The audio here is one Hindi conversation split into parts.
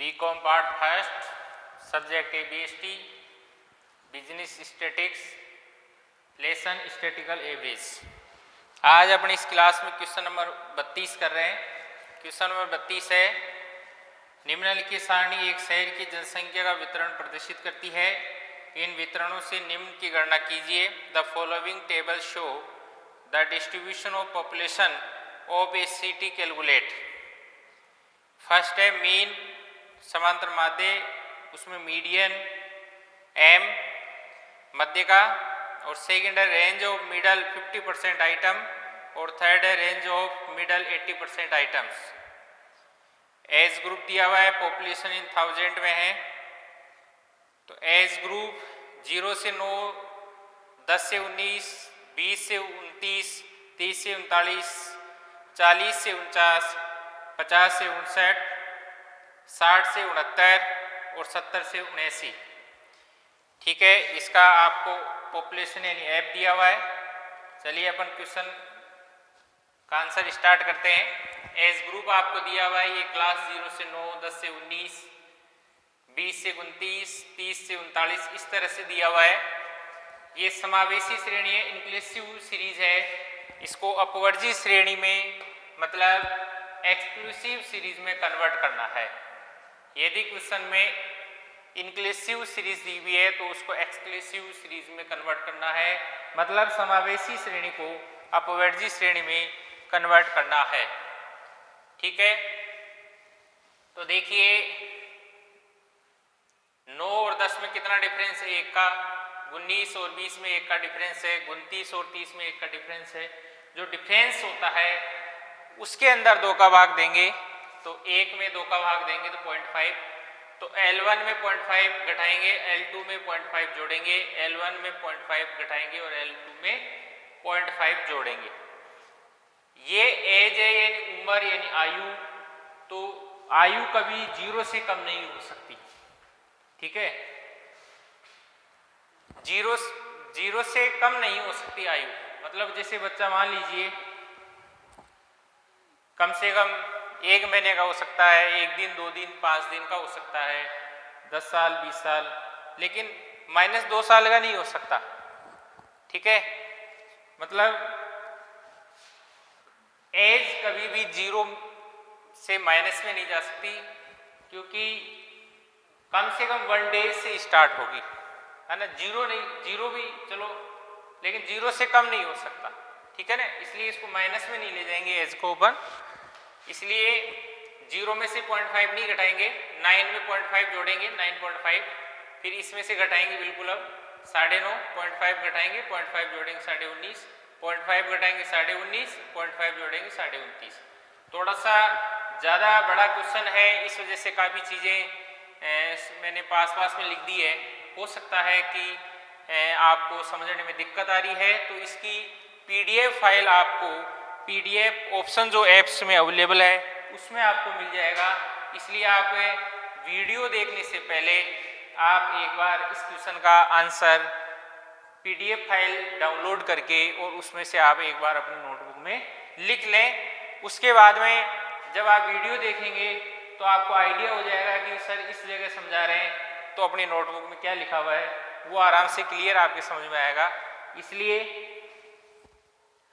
बीकॉम पार्ट फर्स्ट, सब्जेक्ट है BST, business statics, lesson statistical average. आज अपनी इस क्लास में क्वेश्चन नंबर 32 कर रहे हैं। क्वेश्चन नंबर 32 है, निम्नलिखित सारणी एक शहर की जनसंख्या का वितरण प्रदर्शित करती है। इन वितरणों से निम्न की गणना कीजिए। The following table show the distribution of population of A city calculate. First है मीन, समांतर माध्य, उसमें मीडियन एम मध्य का, और सेकंड है रेंज ऑफ मिडल 50% आइटम, और थर्ड है range of middle 80% items. Age group दिया हुआ है, पॉपुलेशन इन 1000 में है। तो एज ग्रुप 0 से 9, 10 से 19, 20 से 29, 30 से 39, 40 से 49, 50 से 59, 60 से 69 और 70 से 79। ठीक है, इसका आपको पॉपुलेशन यानी एफ दिया हुआ है। चलिए अपन क्वेश्चन का आंसर स्टार्ट करते हैं। एज ग्रुप आपको दिया हुआ है, ये क्लास 0 से 9, 10 से 19, 20 से 29, 30 से 39 इस तरह से दिया हुआ है। ये समावेशी श्रेणी है, इंक्लूसिव सीरीज है। इसको अपवर्जी श्रेणी में मतलब एक्सक्लूसिव सीरीज में कन्वर्ट करना है। यदि क्वेश्चन में इंक्लूसिव सीरीज दी हुई है तो उसको एक्सक्लूसिव सीरीज में कन्वर्ट करना है, मतलब समावेशी श्रेणी को अपवर्जी श्रेणी में कन्वर्ट करना है। ठीक है, तो देखिए 9 और 10 में कितना डिफरेंस है? 1 का। 19 और 20 में 1 का डिफरेंस है। 29 और 30 में 1 का डिफरेंस है। जो डिफरेंस होता है उसके अंदर 2 का भाग देंगे, तो 1 में 2 का भाग देंगे तो 0.5। तो L1 में 0.5 घटाएंगे, L2 में 0.5 जोड़ेंगे, L1 में 0.5 घटाएंगे और L2 में 0.5 जोड़ेंगे। ये एज है यानी उम्र यानी आयु। तो आयु कभी 0 से कम नहीं हो सकती। ठीक है, 0 से कम नहीं हो सकती आयु। मतलब जैसे बच्चा मान लीजिए कम से कम 1 महीने का हो सकता है, 1 दिन, 2 दिन, 5 दिन का हो सकता है, 10 साल, 20 साल, लेकिन -2 साल का नहीं हो सकता। ठीक है, मतलब एज कभी भी 0 से माइनस में नहीं जा सकती, क्योंकि कम से कम 1 डे से स्टार्ट होगी, है ना। 0 नहीं, 0 भी चलो, लेकिन 0 से कम नहीं हो सकता। ठीक है ना, इसलिए इसको माइनस में नहीं ले जाएंगे एज को ऊपर। इसलिए 0 में से 0.5 नहीं घटाएंगे, 9 में 0.5 जोड़ेंगे, 9.5, फिर इसमें से घटाएंगे बिल्कुल अब 9.5, 0.5 घटाएंगे, 0.5 जोड़ेंगे 19.5, 0.5 घटाएंगे 19.5, 0.5 जोड़ेंगे 29.5। थोड़ा सा ज़्यादा बड़ा क्वेश्चन है, इस वजह से काफ़ी चीज़ें मैंने पास में लिख दी है। हो सकता है कि आपको समझने में दिक्कत आ रही है, तो इसकी PDF फाइल आपको PDF ऑप्शन जो ऐप्स में अवेलेबल है उसमें आपको मिल जाएगा। इसलिए आप वीडियो देखने से पहले आप एक बार इस क्वेश्चन का आंसर PDF फाइल डाउनलोड करके और उसमें से आप एक बार अपनी नोटबुक में लिख लें। उसके बाद में जब आप वीडियो देखेंगे तो आपको आइडिया हो जाएगा कि सर इस जगह समझा रहे हैं तो अपनी नोटबुक में क्या लिखा हुआ है वो आराम से क्लियर आपके समझ में आएगा। इसलिए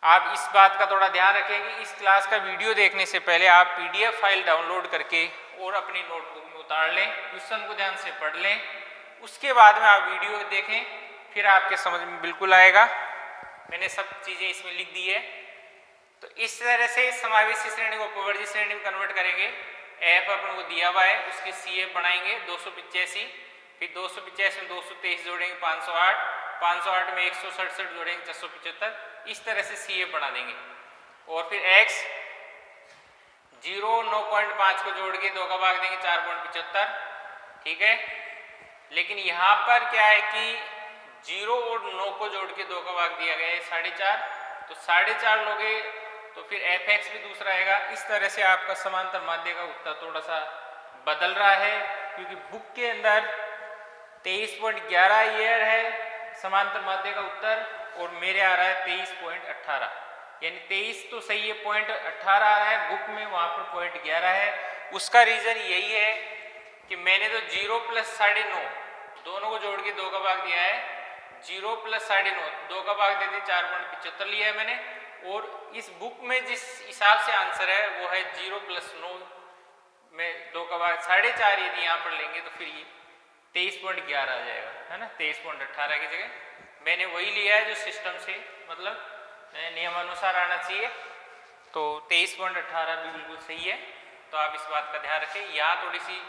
आप इस बात का थोड़ा ध्यान रखें कि इस क्लास का वीडियो देखने से पहले आप PDF फाइल डाउनलोड करके और अपनी नोटबुक में उतार लें, क्वेश्चन को ध्यान से पढ़ लें, उसके बाद में आप वीडियो देखें, फिर आपके समझ में बिल्कुल आएगा। मैंने सब चीज़ें इसमें लिख दी है। तो इस तरह से समावेशी श्रेणी को अपवर्जी श्रेणी में कन्वर्ट करेंगे। एफ अपन को दिया हुआ है, उसके CF बनाएंगे 285, फिर 285 में 223 जोड़ेंगे 508, 508 में 167 जोड़ेंगे 475, इस तरह से CF बना देंगे। और फिर X 0, 9.5 को जोड़ के 2 का भाग देंगे 4.75। ठीक है, लेकिन यहाँ पर क्या है कि 0 और 9 को जोड़ के 2 का भाग दिया गया है 4.5, तो 4.5 लोगे तो फिर FX भी दूसरा आएगा। इस तरह से आपका समांतर माध्य का उत्तर थोड़ा सा बदल रहा है, क्योंकि बुक के अंदर 23.11 ईयर है समांतर माध्य का उत्तर, और मेरे आ रहा है 23.18, यानी 23 तो सही है, 0.18 आ रहा है बुक में, वहाँ पर 0.11 है। उसका रीज़न यही है कि मैंने तो 0 प्लस 9.5 दोनों को जोड़ के 2 का भाग दिया है, 0 प्लस 9.5 2 का भाग दे दिया 4.75 लिया है मैंने। और इस बुक में जिस हिसाब से आंसर है वो है 0 प्लस 9 में 2 का भाग 4.5 यदि यहाँ पर लेंगे तो फिर ये 23.11 आ जाएगा, है ना। 23.18 की जगह मैंने वही लिया है जो सिस्टम से मतलब नियमानुसार आना चाहिए, तो 23.18 भी बिल्कुल सही है। तो आप इस बात का ध्यान रखें। यहाँ थोड़ी सी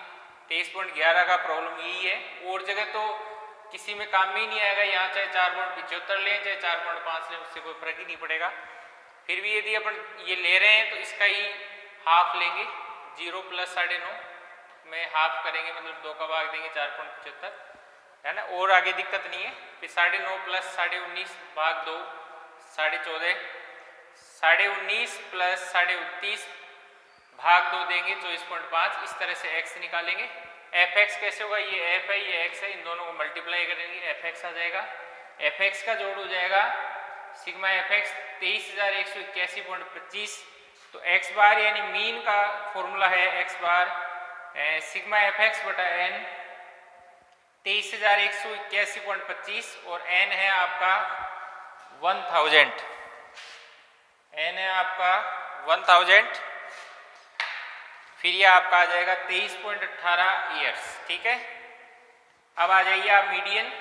23.11 का प्रॉब्लम यही है, और जगह तो किसी में काम में ही नहीं आएगा। यहाँ चाहे 4.75 लें चाहे 4.5 लें, उससे कोई फर्क ही नहीं पड़ेगा। फिर भी यदि अपन ये ले रहे हैं तो इसका ही हाफ लेंगे, 0 प्लस 9.5 में हाफ करेंगे, मतलब 2 का भाग देंगे 4.75, है ना। और आगे दिक्कत नहीं है। फिर 9.5 प्लस 19.5 भाग 2 14.5, 19.5 प्लस 29.5 भाग 2 देंगे 24.5। इस तरह से x निकालेंगे। एफ एक्स कैसे होगा, ये f है ये x है, इन दोनों को मल्टीप्लाई करेंगे एफ एक्स आ जाएगा। एफ एक्स का जोड़ हो जाएगा सिग्मा एफ एक्स 23,181.25। तो x बार यानी मीन का फॉर्मूला है x बार सिग्मा एफ एक्स बटा n 23,181.25 और n है आपका 1000, n है आपका 1000। फिर ये आपका आ जाएगा 23.18 ईयर्स, ठीक है। अब आ जाइए आप मीडियन।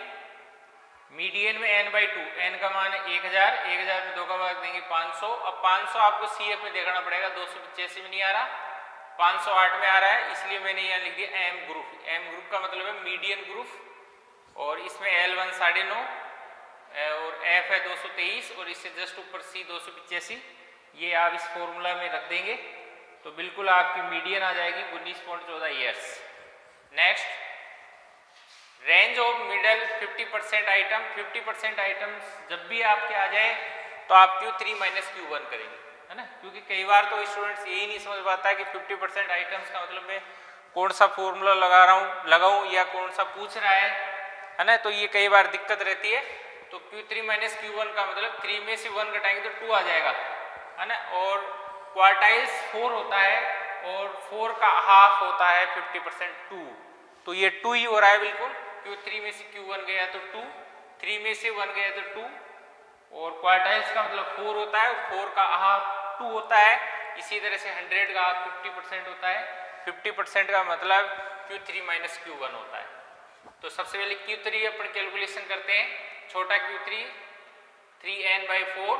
मीडियन में n/2, n का मान है 1000, 1000 में 2 का भाग देंगे 500। अब 500 आपको CF में देखना पड़ेगा, 285 में नहीं आ रहा, 508 में आ रहा है, इसलिए मैंने यहाँ लिख दिया M ग्रुप। M ग्रुप का मतलब है मीडियन ग्रुप, और इसमें L1 9.5 और F है 223 और इससे जस्ट ऊपर C 285। ये आप इस फॉर्मूला में रख देंगे तो बिल्कुल आपकी मीडियन आ जाएगी 19.14 years. Next, range of middle 50% item. 50% items जब भी आपके आ जाए तो आप Q3 माइनस Q1 करेंगे, है ना। क्योंकि कई बार तो स्टूडेंट्स यही नहीं समझ पाता है कि 50% आइटम्स का मतलब मैं कौन सा फॉर्मूला लगाऊं या कौन सा पूछ रहा है ना। तो ये कई बार दिक्कत रहती है। तो Q3 माइनस Q1 का मतलब 3 में से 1 घटाएंगे तो 2 आ जाएगा, है ना। और क्वार्टाइल्स 4 होता है और 4 का हाफ होता है 50% 2, तो ये 2 ही हो रहा है बिल्कुल। Q3 में से Q1 गया तो 2, 3 में से 1 गया तो 2, और क्वार्टाइल्स का मतलब 4 होता है, 4 का हाफ 2 होता है। इसी तरह से 100 का हाफ 50% होता है, 50% का मतलब Q3 माइनस Q1 होता है। तो सबसे पहले Q3 अपन कैलकुलेशन करते हैं। छोटा Q3 3n/4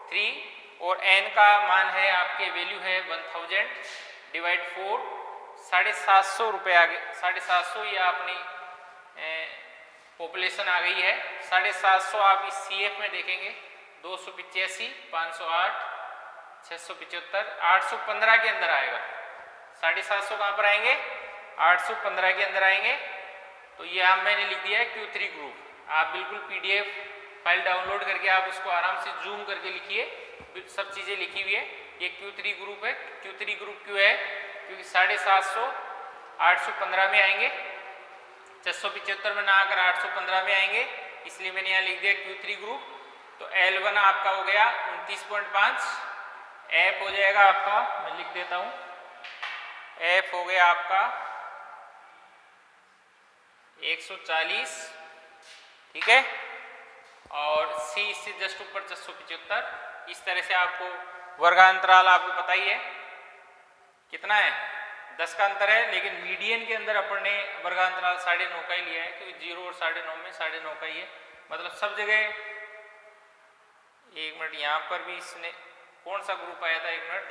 3, और n का मान है आपके वैल्यू है 1000 डिवाइड 4, 750 रुपये आ गए। 750 ये अपनी पॉपुलेशन आ गई है। 750 आप इस CF में देखेंगे 285, 508, 675, 815 के अंदर आएगा। 750 कहाँ पर आएंगे, 815 के अंदर आएंगे। तो ये हम मैंने लिख दिया है Q3 ग्रुप। आप बिल्कुल PDF फाइल डाउनलोड करके आप उसको आराम से जूम करके लिखिए, सब चीज़ें लिखी हुई है। ये Q3 ग्रुप है। Q3 ग्रुप क्यों है, क्योंकि 750 815 में आएंगे, 675 में ना आकर 815 में आएंगे, इसलिए मैंने यहाँ लिख दिया Q3 ग्रुप। तो L1 आपका हो गया 29.5, F हो जाएगा आपका, मैं लिख देता हूँ, F हो गया आपका 140, ठीक है। और C इससे जस्ट ऊपर 675। इस तरह से आपको वर्गांतराल आपको पता ही है कितना है, 10 का अंतर है, लेकिन मीडियन के अंदर अपन ने वर्गांतराल 9.5 का ही लिया है, क्योंकि 0 और 9.5 में 9.5 का ही है। मतलब सब जगह, एक मिनट, यहाँ पर भी इसने कौन सा ग्रुप आया था, एक मिनट,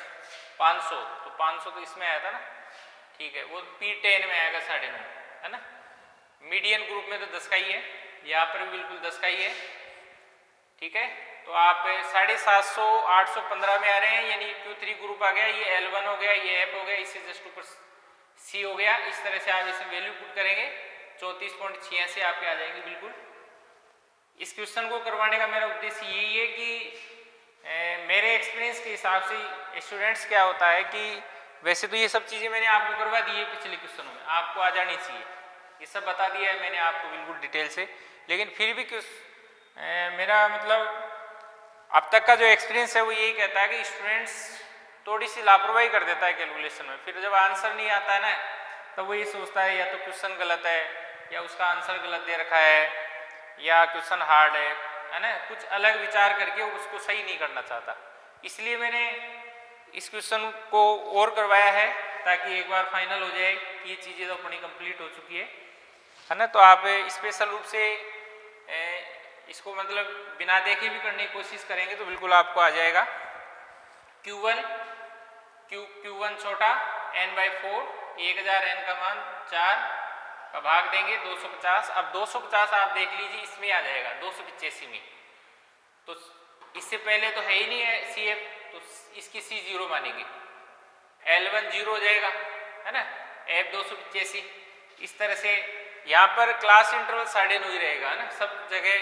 500, तो 500 तो इसमें आया था ना, ठीक है, वो P10 में आएगा 9.5, है ना। मीडियन ग्रुप में तो 10 का ही है, यहाँ पर भी बिल्कुल 10 का ही है, ठीक है। तो आप 750 815 में आ रहे हैं, यानी Q3 ग्रुप आ गया, ये L1 हो गया, ये F हो गया, इससे जस्ट ऊपर C हो गया। इस तरह से आप इसे वैल्यू पुट करेंगे 34.86 आपके आ जाएंगे बिल्कुल। इस क्वेश्चन को करवाने का मेरा उद्देश्य यही है कि मेरे एक्सपीरियंस के हिसाब से स्टूडेंट्स क्या होता है कि वैसे तो ये सब चीज़ें मैंने आपको करवा दी है पिछले क्वेश्चनों में, आपको आ जानी चाहिए, ये सब बता दिया है मैंने आपको बिल्कुल डिटेल से। लेकिन फिर भी मेरा मतलब अब तक का जो एक्सपीरियंस है वो यही कहता है कि स्टूडेंट्स थोड़ी सी लापरवाही कर देता है कैलकुलेशन में, फिर जब आंसर नहीं आता है ना तो वो ये सोचता है या तो क्वेश्चन गलत है या उसका आंसर गलत दे रखा है या क्वेश्चन हार्ड है ना, कुछ अलग विचार करके उसको सही नहीं करना चाहता। इसलिए मैंने इस क्वेश्चन को और करवाया है ताकि एक बार फाइनल हो जाए कि ये चीज़ें तो अपनी कंप्लीट हो चुकी है ना। तो आप स्पेशल रूप से इसको मतलब बिना देखे भी करने की कोशिश करेंगे तो बिल्कुल आपको आ जाएगा। Q1 छोटा n/4 1000 n का मान 4 का भाग देंगे 250। अब 250 आप देख लीजिए इसमें आ जाएगा 285 में, तो इससे पहले तो है ही नहीं है CF, तो इसकी C 0 मानेंगे, L1 0 हो जाएगा है ना, F 285। इस तरह से यहाँ पर क्लास इंटरवल 9.5 ही रहेगा है ना सब जगह।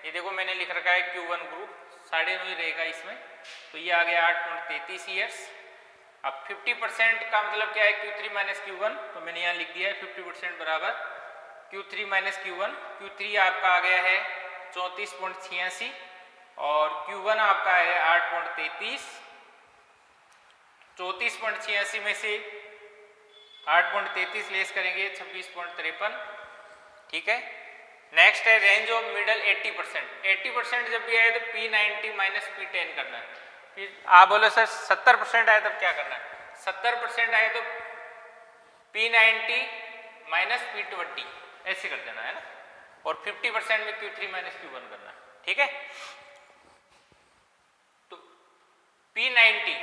ये देखो मैंने लिख रखा है Q1 ग्रुप 9.5 ही रहेगा इसमें, तो ये आ गया 8.33 ईयर्स। अब 50% का मतलब क्या है Q3 माइनस Q1, तो मैंने यहाँ लिख दिया है 50% बराबर Q3 माइनस Q1। Q3 आपका आ गया है 34.86 और Q1 आपका है 8.33। 34.86 में से 8.33 लेस करेंगे 26.53, ठीक है। नेक्स्ट है रेंज ऑफ मिडल 80%। 80% जब भी आए तो P90 माइनस P10 करना है। फिर आप बोलो सर 70% आए तब क्या करना है? 70% आए तो P90 माइनस P20 ऐसे कर देना है ना, और 50% में Q3 माइनस Q1 करना है, ठीक है। तो P90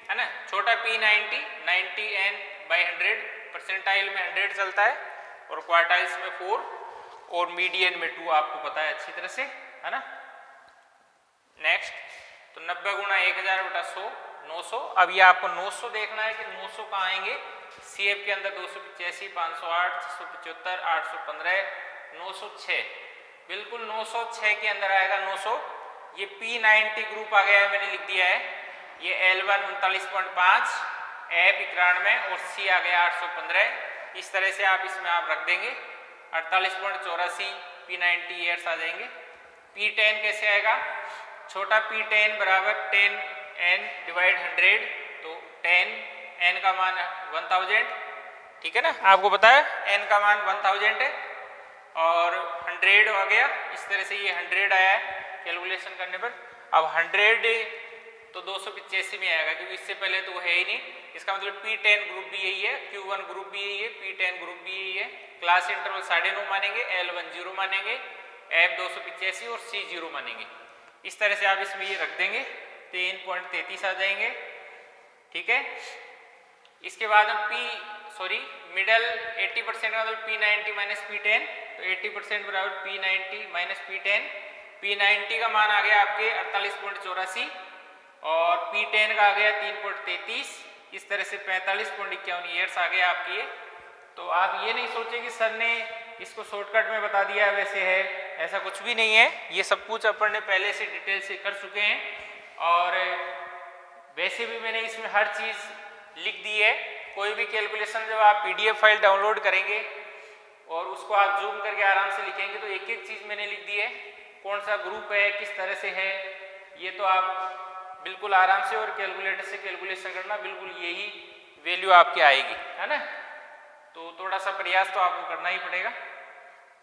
है ना, छोटा P90 90n/100, परसेंटाइल में 100 चलता है और क्वार्टाइल्स में 4 और मीडियन में 2, आपको पता है अच्छी तरह से है ना। नेक्स्ट तो 90 गुणा 1000/100 900। अब ये आपको 900 देखना है कि 900 कहाँ आएंगे। CF के अंदर 285, 508, 675, 815, 906, बिल्कुल 906 के अंदर आएगा 900। ये P90 ग्रुप आ गया है, मैंने लिख दिया है। ये L1 39.5, F 91 और C आ गया 815। इस तरह से आप इसमें आप रख देंगे 48.84 P90 ईयर्स आ जाएंगे। P10 कैसे आएगा? छोटा P10 बराबर 10n/100, तो 10n का मान 1000, ठीक है ना, आपको पता है n का मान 1000 है और 100 आ गया। इस तरह से ये 100 आया है कैलकुलेशन करने पर। अब 100 तो 285 में आएगा क्योंकि इससे पहले तो वो है ही नहीं। इसका मतलब P10 ग्रुप भी यही है, Q1 ग्रुप भी यही है, P10 ग्रुप भी यही है। क्लास इंटरवल 9.5 मानेंगे, L1 0 मानेंगे, F 285 और C 0 मानेंगे। इस तरह से आप इसमें ये रख देंगे 3.33 आ जाएंगे, ठीक है। इसके बाद हम मिडल 80% का मतलब P90 माइनस P10, तो 80% बराबर P90 माइनस P10। P90 का मान आ गया आपके 48.84 और P10 का आ गया 3.33। इस तरह से 45.51 ईयर्स आ गया आपके ये। तो आप ये नहीं सोचें कि सर ने इसको शॉर्टकट में बता दिया वैसे है, ऐसा कुछ भी नहीं है। ये सब कुछ अपन ने पहले से डिटेल से कर चुके हैं और वैसे भी मैंने इसमें हर चीज़ लिख दी है। कोई भी कैलकुलेशन जब आप PDF फाइल डाउनलोड करेंगे और उसको आप जूम करके आराम से लिखेंगे तो एक एक चीज़ मैंने लिख दी है, कौन सा ग्रुप है, किस तरह से है, ये तो आप बिल्कुल आराम से और कैलकुलेटर से कैलकुलेशन करना, बिल्कुल यही वैल्यू आपकी आएगी, है ना। तो थोड़ा सा प्रयास तो आपको करना ही पड़ेगा,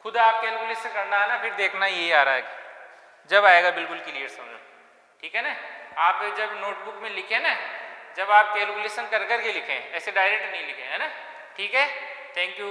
खुद आप कैलकुलेशन करना है ना, फिर देखना यही आ रहा है, जब आएगा बिल्कुल क्लियर समझो, ठीक है ना। आप जब नोटबुक में लिखें ना, जब आप कैलकुलेशन कर करके लिखें, ऐसे डायरेक्ट नहीं लिखें, है ना, ठीक है। Thank you.